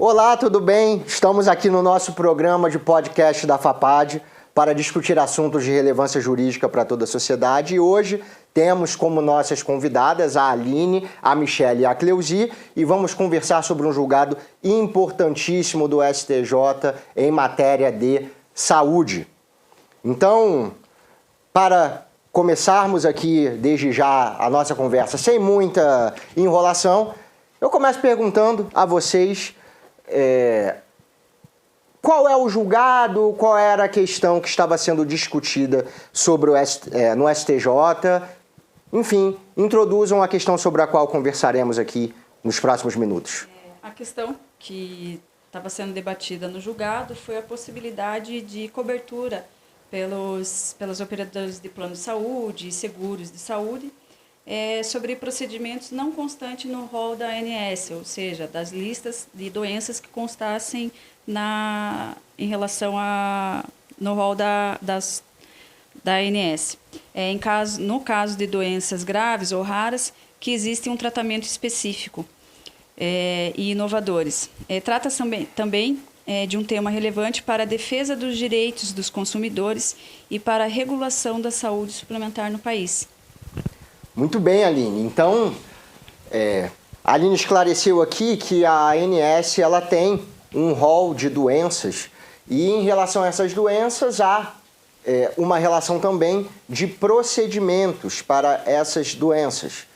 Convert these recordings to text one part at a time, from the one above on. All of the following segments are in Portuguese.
Olá, tudo bem? Estamos aqui no nosso programa de podcast da FAPAD para discutir assuntos de relevância jurídica para toda a sociedade. E hoje temos como nossas convidadas a Aline, a Michele e a Cleusi e vamos conversar sobre um julgado importantíssimo do STJ em matéria de saúde. Então, para começarmos aqui desde já a nossa conversa sem muita enrolação, eu começo perguntando a vocês qual é o julgado, qual era a questão que estava sendo discutida sobre no STJ. Enfim, introduzam a questão sobre a qual conversaremos aqui nos próximos minutos. A questão que estava sendo debatida no julgado foi a possibilidade de cobertura pelos operadores de plano de saúde e seguros de saúde sobre procedimentos não constantes no rol da ANS, ou seja, das listas de doenças que constassem em relação no rol da ANS. No caso de doenças graves ou raras, que existe um tratamento específico e inovadores. Trata-se também de um tema relevante para a defesa dos direitos dos consumidores e para a regulação da saúde suplementar no país. Muito bem, Aline. Então, a Aline esclareceu aqui que a ANS ela tem um rol de doenças e, em relação a essas doenças, há uma relação também de procedimentos para essas doenças.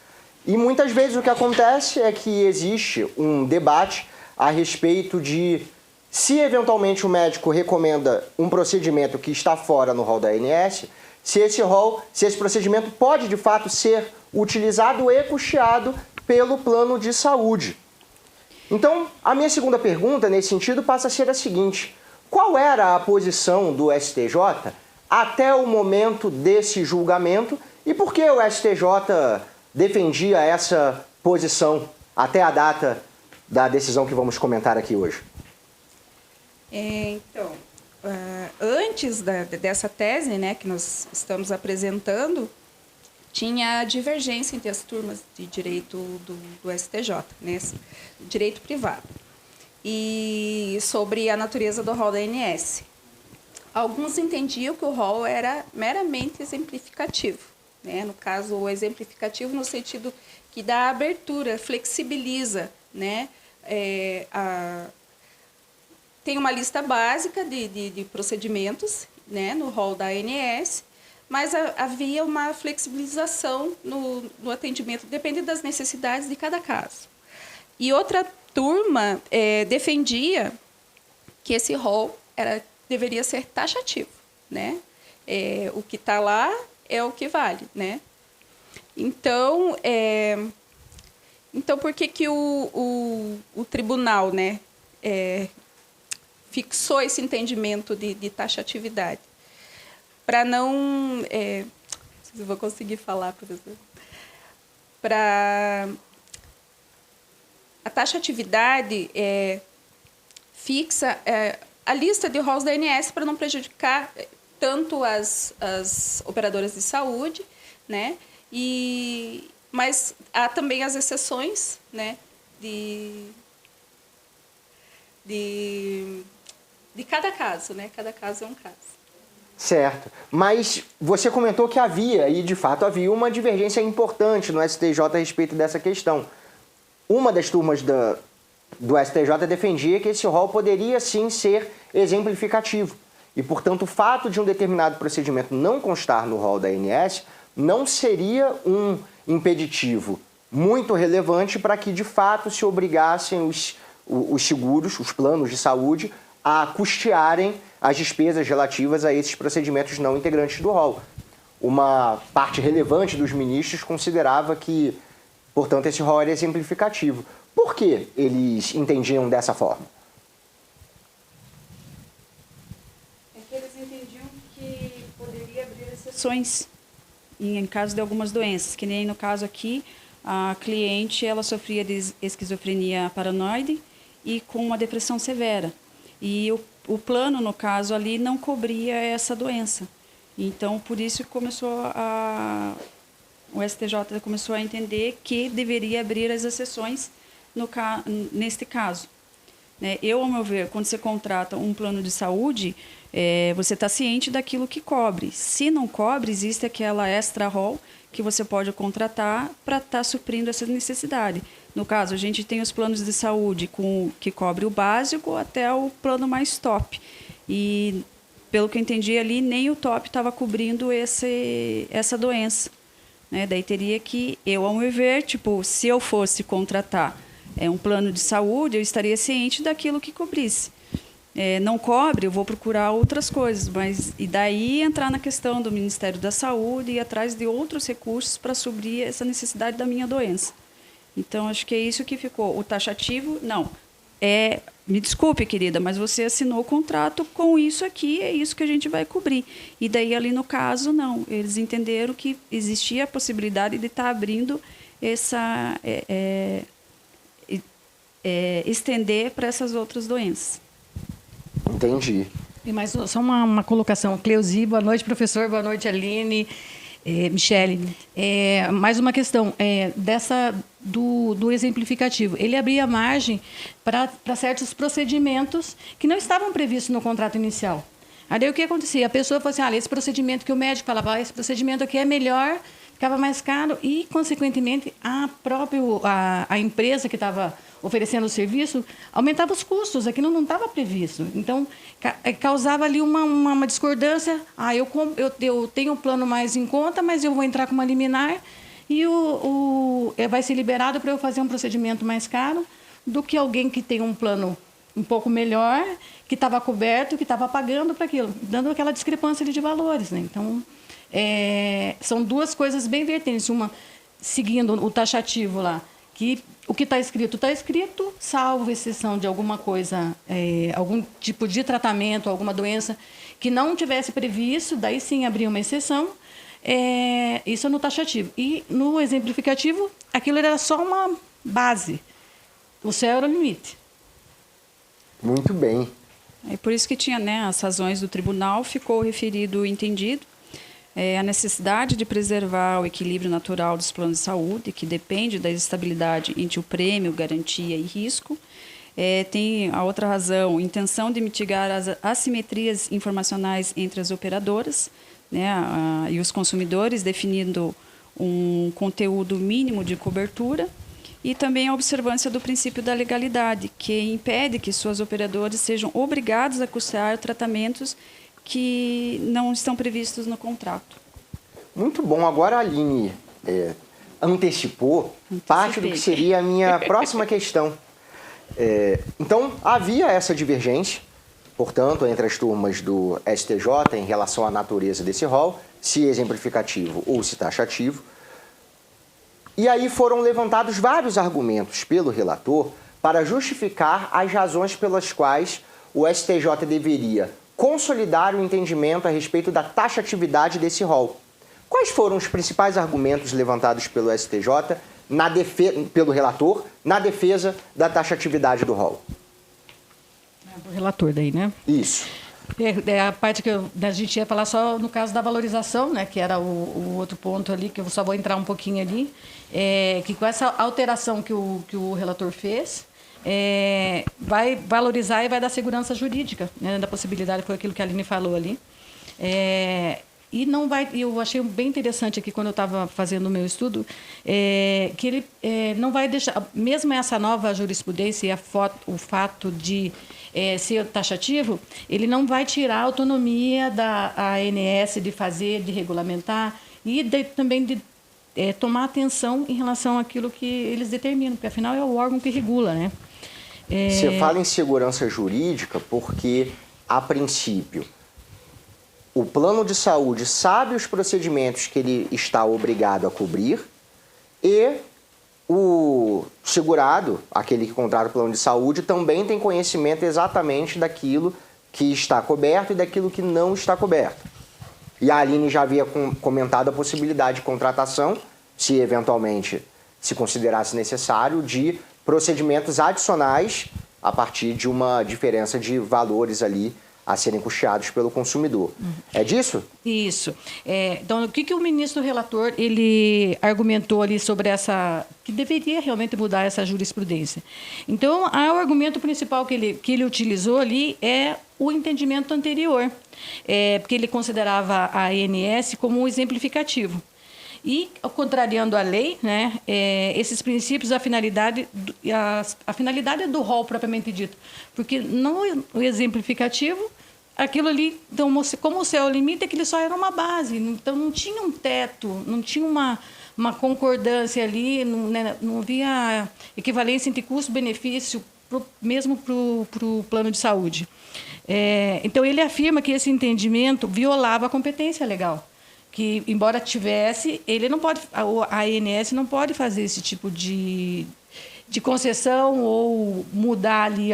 E muitas vezes o que acontece é que existe um debate a respeito de se eventualmente o médico recomenda um procedimento que está fora no rol da ANS, se esse procedimento pode de fato ser utilizado e custeado pelo plano de saúde. Então, a minha segunda pergunta nesse sentido passa a ser a seguinte: qual era a posição do STJ até o momento desse julgamento e por que o STJ defendia essa posição até a data da decisão que vamos comentar aqui hoje? Antes dessa tese, né, que nós estamos apresentando, tinha divergência entre as turmas de direito do STJ, né, direito privado, e sobre a natureza do rol da ANS. Alguns entendiam que o rol era meramente exemplificativo, né, no caso, o exemplificativo no sentido que dá abertura, flexibiliza, né, tem uma lista básica de procedimentos, né, no rol da ANS, mas havia uma flexibilização no atendimento, depende das necessidades de cada caso. E outra turma defendia que esse rol deveria ser taxativo, né? O que está lá é o que vale, né? Então por que o tribunal, né, fixou esse entendimento de taxatividade? Para não... não sei se eu vou conseguir falar, professor. A taxatividade fixa a lista de rolos da ANS para não prejudicar tanto as operadoras de saúde, né? Mas há também as exceções, né, de cada caso, né? Cada caso é um caso. Certo. Mas você comentou que havia, e de fato havia, uma divergência importante no STJ a respeito dessa questão. Uma das turmas do STJ defendia que esse rol poderia sim ser exemplificativo. E, portanto, o fato de um determinado procedimento não constar no rol da ANS não seria um impeditivo muito relevante para que, de fato, se obrigassem os seguros, os planos de saúde, a custearem as despesas relativas a esses procedimentos não integrantes do rol. Uma parte relevante dos ministros considerava que, portanto, esse rol era exemplificativo. Por que eles entendiam dessa forma? Eles entendiam que poderia abrir exceções em caso de algumas doenças, que nem no caso aqui, a cliente ela sofria de esquizofrenia paranoide e com uma depressão severa. E o plano, no caso ali, não cobria essa doença. Então, por isso o STJ começou a entender que deveria abrir as exceções neste caso. né? Eu, ao meu ver, quando você contrata um plano de saúde, você está ciente daquilo que cobre. Se não cobre, existe aquela extra rol que você pode contratar para estar suprindo essa necessidade. No caso, a gente tem os planos de saúde que cobre o básico até o plano mais top. E, pelo que eu entendi ali, nem o top estava cobrindo essa doença, né? Daí teria que, ao meu ver, tipo, se eu fosse contratar um plano de saúde, eu estaria ciente daquilo que cobrisse. Não cobre, eu vou procurar outras coisas, e daí entrar na questão do Ministério da Saúde e ir atrás de outros recursos para suprir essa necessidade da minha doença. Então, acho que é isso que ficou. O taxativo, não. Me desculpe, querida, mas você assinou o contrato com isso aqui, é isso que a gente vai cobrir. E daí, ali no caso, não. Eles entenderam que existia a possibilidade de estar abrindo estender para essas outras doenças. Entendi. E mais só uma colocação. Cleusi, boa noite, professor. Boa noite, Aline, Michele. Mais uma questão do exemplificativo. Ele abria margem para certos procedimentos que não estavam previstos no contrato inicial. Aí o que acontecia? A pessoa falou assim, esse procedimento que o médico falava, esse procedimento aqui é melhor, ficava mais caro e, consequentemente, a empresa que estava oferecendo o serviço aumentava os custos, aquilo não estava previsto. Então, causava ali uma discordância. Eu tenho um plano mais em conta, mas eu vou entrar com uma liminar e vai ser liberado para eu fazer um procedimento mais caro do que alguém que tem um plano um pouco melhor, que estava coberto, que estava pagando para aquilo, dando aquela discrepância ali de valores, né? Então, são duas coisas bem vertentes. Uma, seguindo o taxativo lá, que o que está escrito, salvo exceção de alguma coisa, algum tipo de tratamento, alguma doença que não tivesse previsto, daí sim abrir uma exceção. Isso é no taxativo. E no exemplificativo, aquilo era só uma base. O céu era o limite. Muito bem. É por isso que tinha, as razões do tribunal, ficou referido o entendido, a necessidade de preservar o equilíbrio natural dos planos de saúde, que depende da estabilidade entre o prêmio, garantia e risco. Tem a outra razão, intenção de mitigar as assimetrias informacionais entre as operadoras, e os consumidores, definindo um conteúdo mínimo de cobertura. E também a observância do princípio da legalidade, que impede que suas operadoras sejam obrigados a custear tratamentos que não estão previstos no contrato. Muito bom. Agora a Aline antecipou parte do que seria a minha próxima questão. Então, havia essa divergência, portanto, entre as turmas do STJ em relação à natureza desse rol, se exemplificativo ou se taxativo. E aí foram levantados vários argumentos pelo relator para justificar as razões pelas quais o STJ deveria consolidar o entendimento a respeito da taxatividade desse rol. Quais foram os principais argumentos levantados pelo STJ, pelo relator, na defesa da taxatividade do rol? Do relator daí, né? Isso. A parte que a gente ia falar só no caso da valorização, né, que era o outro ponto ali, que eu só vou entrar um pouquinho ali, que com essa alteração que o relator fez, vai valorizar e vai dar segurança jurídica, né, da possibilidade, foi aquilo que a Aline falou ali. E não vai, eu achei bem interessante aqui quando eu estava fazendo o meu estudo, que ele não vai deixar, mesmo essa nova jurisprudência e o fato de ser taxativo, ele não vai tirar a autonomia da ANS de fazer, de regulamentar e também de tomar atenção em relação àquilo que eles determinam, porque afinal é o órgão que regula, né? Você fala em segurança jurídica porque, a princípio, o plano de saúde sabe os procedimentos que ele está obrigado a cobrir e o segurado, aquele que contrata o plano de saúde, também tem conhecimento exatamente daquilo que está coberto e daquilo que não está coberto. E a Aline já havia comentado a possibilidade de contratação, se eventualmente se considerasse necessário, de procedimentos adicionais a partir de uma diferença de valores ali a serem custeados pelo consumidor. É disso? Isso. Então, o que o ministro relator ele argumentou ali sobre essa que deveria realmente mudar essa jurisprudência? Então, o argumento principal que ele utilizou ali é o entendimento anterior, porque ele considerava a ANS como um exemplificativo. E, contrariando a lei, né, esses princípios, a finalidade do rol propriamente dito. Porque no exemplificativo, aquilo ali, então, como o céu limita, aquilo só era uma base. Então, não tinha um teto, não tinha uma concordância ali, não havia equivalência entre custo-benefício, mesmo para o plano de saúde. Então, ele afirma que esse entendimento violava a competência legal. Que, embora tivesse, ele não pode, a ANS não pode fazer esse tipo de concessão ou mudar ali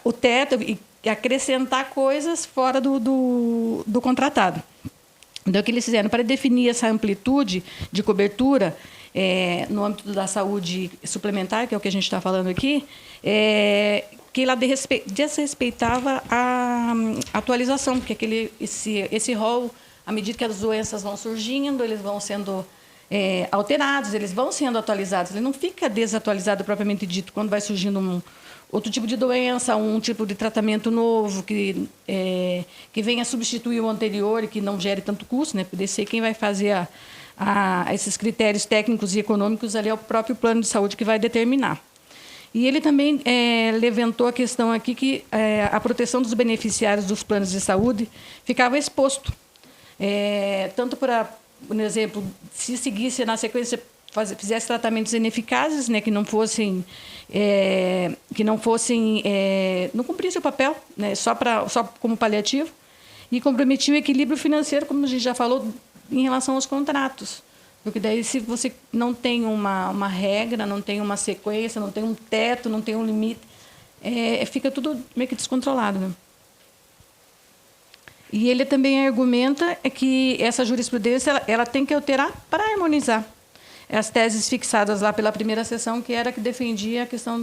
o teto e acrescentar coisas fora do contratado. Então, o que eles fizeram? Para definir essa amplitude de cobertura no âmbito da saúde suplementar, que é o que a gente está falando aqui, que ela desrespeitava a atualização, porque esse rol, à medida que as doenças vão surgindo, eles vão sendo alterados, eles vão sendo atualizados. Ele não fica desatualizado propriamente dito quando vai surgindo outro tipo de doença, um tipo de tratamento novo que venha substituir o anterior e que não gere tanto custo, né? Poder ser quem vai fazer esses critérios técnicos e econômicos ali é o próprio plano de saúde que vai determinar. E ele também levantou a questão aqui que a proteção dos beneficiários dos planos de saúde ficava exposto. Tanto por exemplo, se seguisse na sequência, fizesse tratamentos ineficazes, né, que não cumprissem o papel, né, só como paliativo, e comprometia o equilíbrio financeiro, como a gente já falou, em relação aos contratos. Porque daí, se você não tem uma regra, não tem uma sequência, não tem um teto, não tem um limite, fica tudo meio que descontrolado, né? E ele também argumenta que essa jurisprudência ela tem que alterar para harmonizar as teses fixadas lá pela primeira sessão, que era a que defendia a questão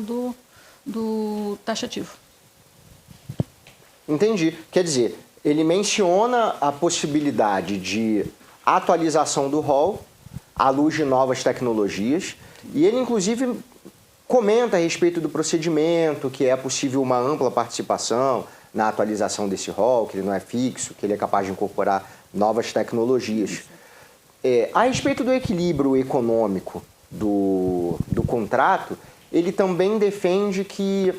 do taxativo. Entendi. Quer dizer, ele menciona a possibilidade de atualização do rol à luz de novas tecnologias e ele, inclusive, comenta a respeito do procedimento, que é possível uma ampla participação na atualização desse rol, que ele não é fixo, que ele é capaz de incorporar novas tecnologias. A respeito do equilíbrio econômico do contrato, ele também defende que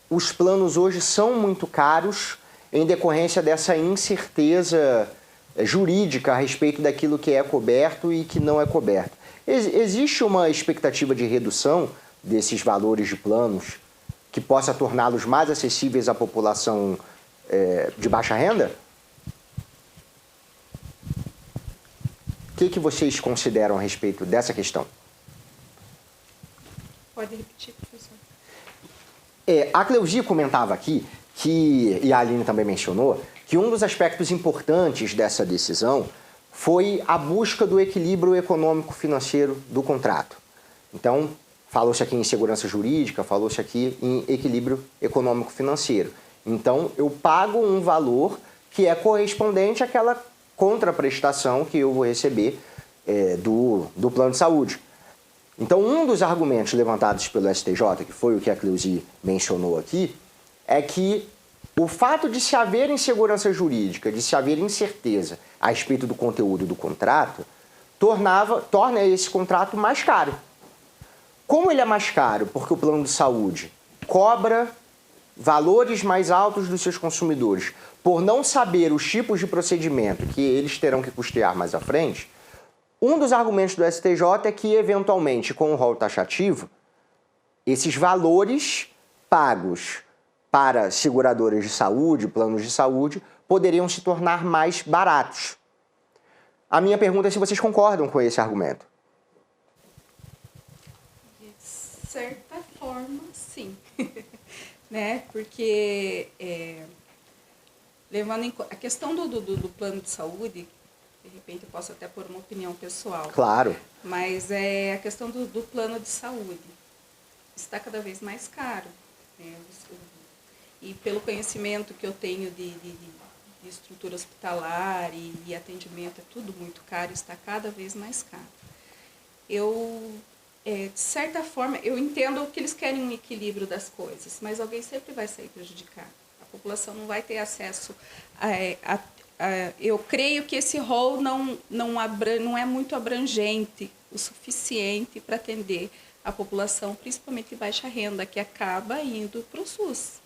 os planos hoje são muito caros em decorrência dessa incerteza jurídica a respeito daquilo que é coberto e que não é coberto. Existe uma expectativa de redução desses valores de planos que possa torná-los mais acessíveis à população de baixa renda? O que vocês consideram a respeito dessa questão? Pode repetir, professor. A Cleusi comentava aqui, e a Aline também mencionou, que um dos aspectos importantes dessa decisão foi a busca do equilíbrio econômico-financeiro do contrato. Então, falou-se aqui em segurança jurídica, falou-se aqui em equilíbrio econômico-financeiro. Então, eu pago um valor que é correspondente àquela contraprestação que eu vou receber do plano de saúde. Então, um dos argumentos levantados pelo STJ, que foi o que a Cleusi mencionou aqui, é que o fato de se haver insegurança jurídica, de se haver incerteza a respeito do conteúdo do contrato, torna esse contrato mais caro. Como ele é mais caro? Porque o plano de saúde cobra valores mais altos dos seus consumidores por não saber os tipos de procedimento que eles terão que custear mais à frente, um dos argumentos do STJ é que, eventualmente, com o rol taxativo, esses valores pagos para seguradoras de saúde, planos de saúde, poderiam se tornar mais baratos. A minha pergunta é se vocês concordam com esse argumento. De certa forma, sim. Né? Porque, levando em conta a questão do plano de saúde, de repente eu posso até pôr uma opinião pessoal. Claro. Mas a questão do plano de saúde está cada vez mais caro. Né? e pelo conhecimento que eu tenho de estrutura hospitalar e atendimento, é tudo muito caro, está cada vez mais caro. De certa forma, eu entendo que eles querem um equilíbrio das coisas, mas alguém sempre vai sair prejudicado. A população não vai ter acesso eu creio que esse rol não é muito abrangente o suficiente para atender a população, principalmente de baixa renda, que acaba indo para o SUS,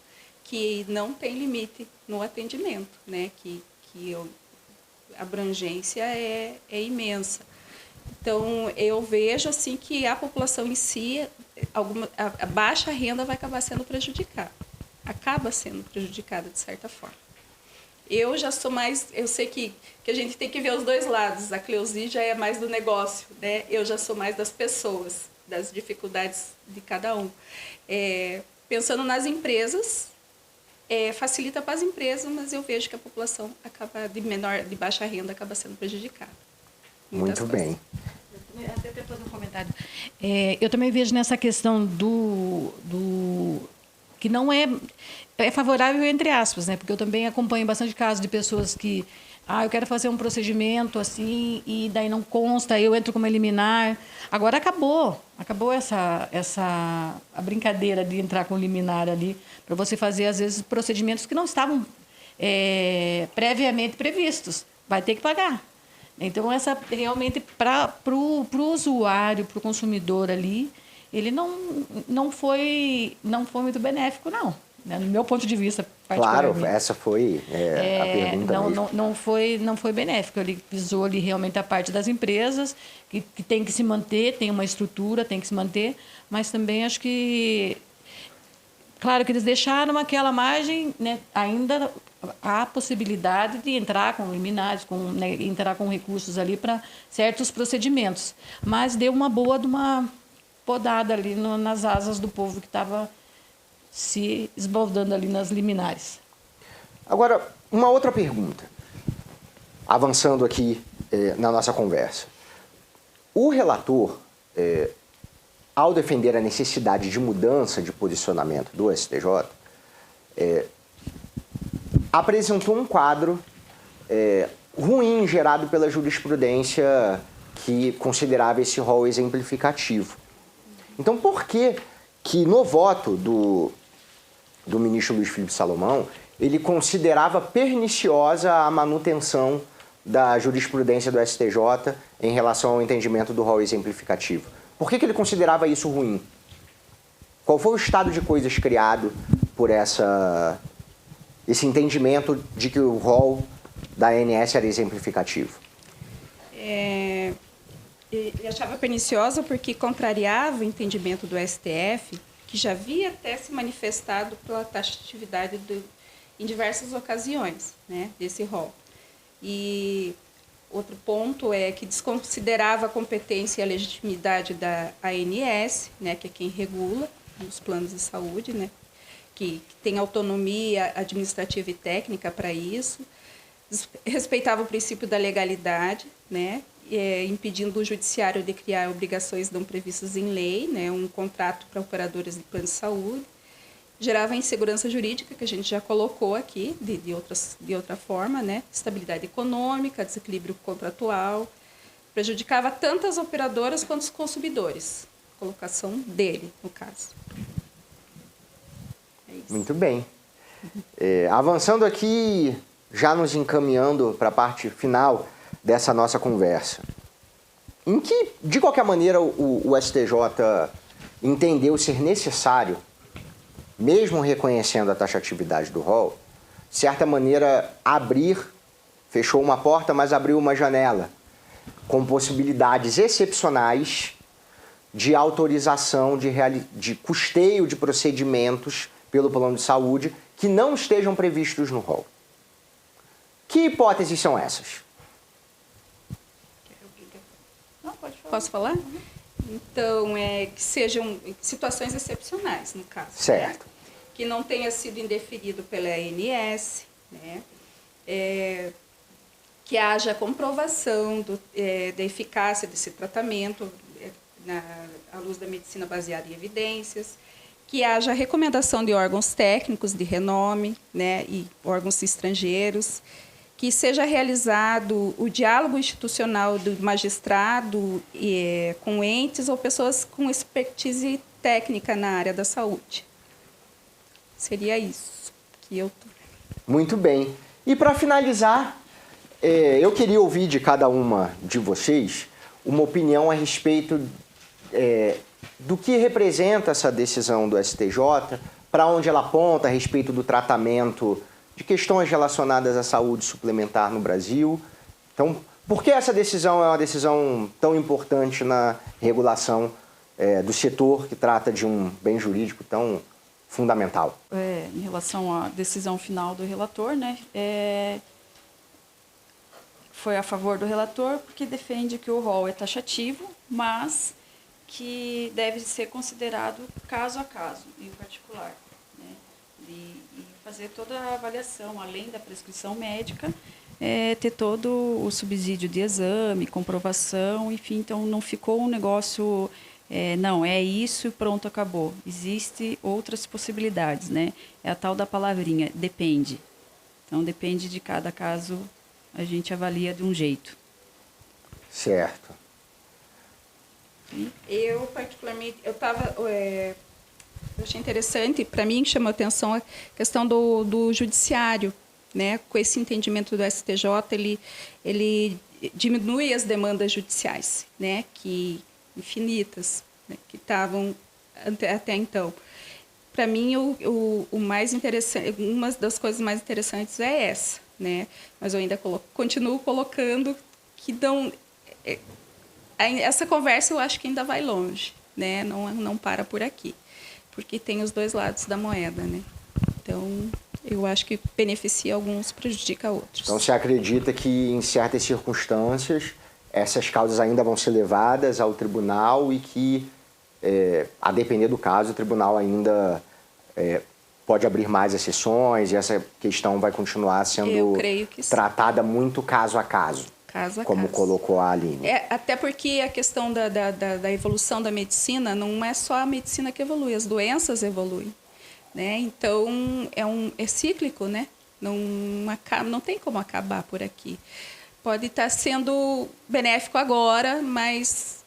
que não tem limite no atendimento, né? A abrangência é imensa. Então, eu vejo assim que a população em si, a baixa renda vai acabar sendo prejudicada. Acaba sendo prejudicada de certa forma. Eu já sou mais, eu sei que a gente tem que ver os dois lados. A Cleusi já é mais do negócio, né? Eu já sou mais das pessoas, das dificuldades de cada um. Pensando nas empresas, facilita para as empresas, mas eu vejo que a população acaba de baixa renda acaba sendo prejudicada. Muito bem. Até depois um comentário. Eu também vejo nessa questão do que não é favorável entre aspas, né? Porque eu também acompanho bastante casos de pessoas que eu quero fazer um procedimento assim e daí não consta, eu entro como liminar. Agora acabou a brincadeira de entrar com liminar ali para você fazer às vezes procedimentos que não estavam previamente previstos. Vai ter que pagar. Então essa realmente para o usuário, para o consumidor ali, ele não foi muito benéfico, não. No meu ponto de vista, particularmente. Claro, essa foi a pergunta mesmo. Não foi benéfico. Ele visou ali realmente a parte das empresas, que tem que se manter, tem uma estrutura, tem que se manter, mas também acho que... Claro que eles deixaram aquela margem, né, ainda há possibilidade de entrar com liminares, entrar com recursos ali para certos procedimentos, mas deu uma boa de uma podada ali nas asas do povo que estava se esbaldando ali nas liminares. Agora, uma outra pergunta, avançando aqui na nossa conversa. O relator, ao defender a necessidade de mudança de posicionamento do STJ, apresentou um quadro ruim gerado pela jurisprudência que considerava esse rol exemplificativo. Então, por que no voto do ministro Luiz Felipe Salomão, ele considerava perniciosa a manutenção da jurisprudência do STJ em relação ao entendimento do rol exemplificativo? Por que ele considerava isso ruim? Qual foi o estado de coisas criado por esse entendimento de que o rol da ANS era exemplificativo? Ele achava perniciosa porque contrariava o entendimento do STF, que já havia até se manifestado pela taxatividade em diversas ocasiões, né, desse rol. E outro ponto é que desconsiderava a competência e a legitimidade da ANS, né, que é quem regula os planos de saúde, né, que tem autonomia administrativa e técnica para isso, respeitava o princípio da legalidade, né, impedindo o judiciário de criar obrigações não previstas em lei, né, um contrato para operadores de plano de saúde, gerava insegurança jurídica, que a gente já colocou aqui, de outra forma, né, estabilidade econômica, desequilíbrio contratual, prejudicava tanto as operadoras quanto os consumidores, colocação dele, no caso. É isso. Muito bem. Avançando aqui, já nos encaminhando para a parte final dessa nossa conversa. Em que, de qualquer maneira, o STJ entendeu ser necessário, mesmo reconhecendo a taxatividade do rol, de certa maneira fechou uma porta, mas abriu uma janela, com possibilidades excepcionais de autorização de custeio de procedimentos pelo plano de saúde que não estejam previstos no rol. Que hipóteses são essas? Posso falar? Uhum. Então, que sejam situações excepcionais, no caso. Certo. Né? Que não tenha sido indeferido pela ANS, né? Que haja comprovação da eficácia desse tratamento à luz da medicina baseada em evidências, que haja recomendação de órgãos técnicos de renome, né, e órgãos estrangeiros, que seja realizado o diálogo institucional do magistrado com entes ou pessoas com expertise técnica na área da saúde. Seria isso que eu... Muito bem. E para finalizar, eu queria ouvir de cada uma de vocês uma opinião a respeito do que representa essa decisão do STJ, para onde ela aponta a respeito do tratamento de questões relacionadas à saúde suplementar no Brasil. Então, por que essa decisão é uma decisão tão importante na regulação do setor que trata de um bem jurídico tão fundamental? Em relação à decisão final do relator, né, foi a favor do relator porque defende que o rol é taxativo, mas que deve ser considerado caso a caso, em particular, né, e fazer toda a avaliação, além da prescrição médica, ter todo o subsídio de exame, comprovação, enfim, então não ficou um negócio, não, é isso e pronto, acabou. Existem outras possibilidades, né? É a tal da palavrinha, depende. Então, depende de cada caso, a gente avalia de um jeito. Certo. Eu, particularmente, eu achei interessante, para mim, chamou a atenção a questão do judiciário, né? Com esse entendimento do STJ, ele diminui as demandas judiciais, né? Infinitas, né? Que estavam até então. Para mim, o mais interessante, uma das coisas mais interessantes é essa, né? Mas eu ainda continuo colocando que não... Essa conversa eu acho que ainda vai longe, né? Não para por aqui, porque tem os dois lados da moeda, né? Então, eu acho que beneficia alguns, prejudica outros. Então, você acredita que, em certas circunstâncias, essas causas ainda vão ser levadas ao tribunal e que, a depender do caso, o tribunal ainda pode abrir mais exceções e essa questão vai continuar sendo tratada muito caso a caso? Como colocou a Aline. Até porque a questão da evolução da medicina não é só a medicina que evolui, as doenças evoluem, né? Então, é cíclico, né? Não tem como acabar por aqui. Pode estar sendo benéfico agora, mas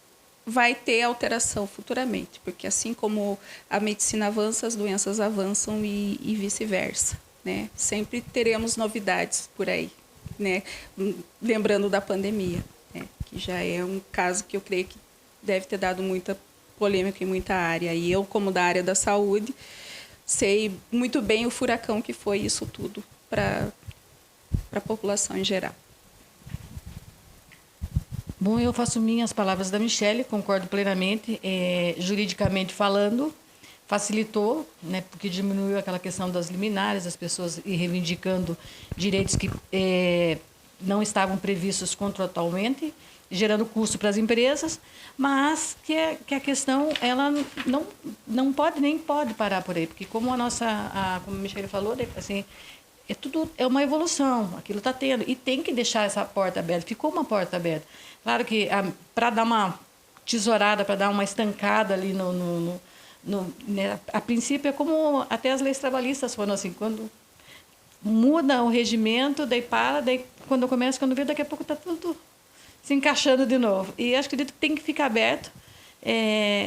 vai ter alteração futuramente, porque assim como a medicina avança, as doenças avançam e vice-versa, né? Sempre teremos novidades por aí, né? Lembrando da pandemia, né? Que já é um caso que eu creio que deve ter dado muita polêmica em muita área. E eu, como da área da saúde, sei muito bem o furacão que foi isso tudo para a população em geral. Bom, eu faço minhas palavras da Michele, concordo plenamente. Juridicamente falando, facilitou, né, porque diminuiu aquela questão das liminares, as pessoas ir reivindicando direitos que não estavam previstos contratualmente, gerando custo para as empresas, mas que a questão ela não pode nem pode parar por aí, porque como como a Michele falou, assim, tudo é uma evolução, aquilo está tendo, e tem que deixar essa porta aberta, ficou uma porta aberta. Claro que para dar uma tesourada, para dar uma estancada ali né, a princípio é como até as leis trabalhistas foram assim, quando muda o regimento, daí quando vê, daqui a pouco está tudo se encaixando de novo. E acho que tem que ficar aberto,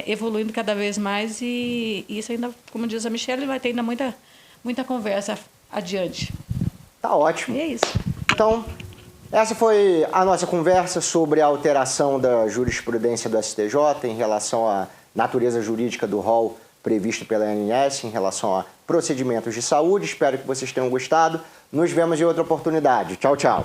evoluindo cada vez mais, e isso ainda, como diz a Michele, vai ter ainda muita conversa adiante. Tá ótimo. E é isso. Então, essa foi a nossa conversa sobre a alteração da jurisprudência do STJ em relação à natureza jurídica do rol previsto pela ANS em relação a procedimentos de saúde. Espero que vocês tenham gostado. Nos vemos em outra oportunidade. Tchau, tchau.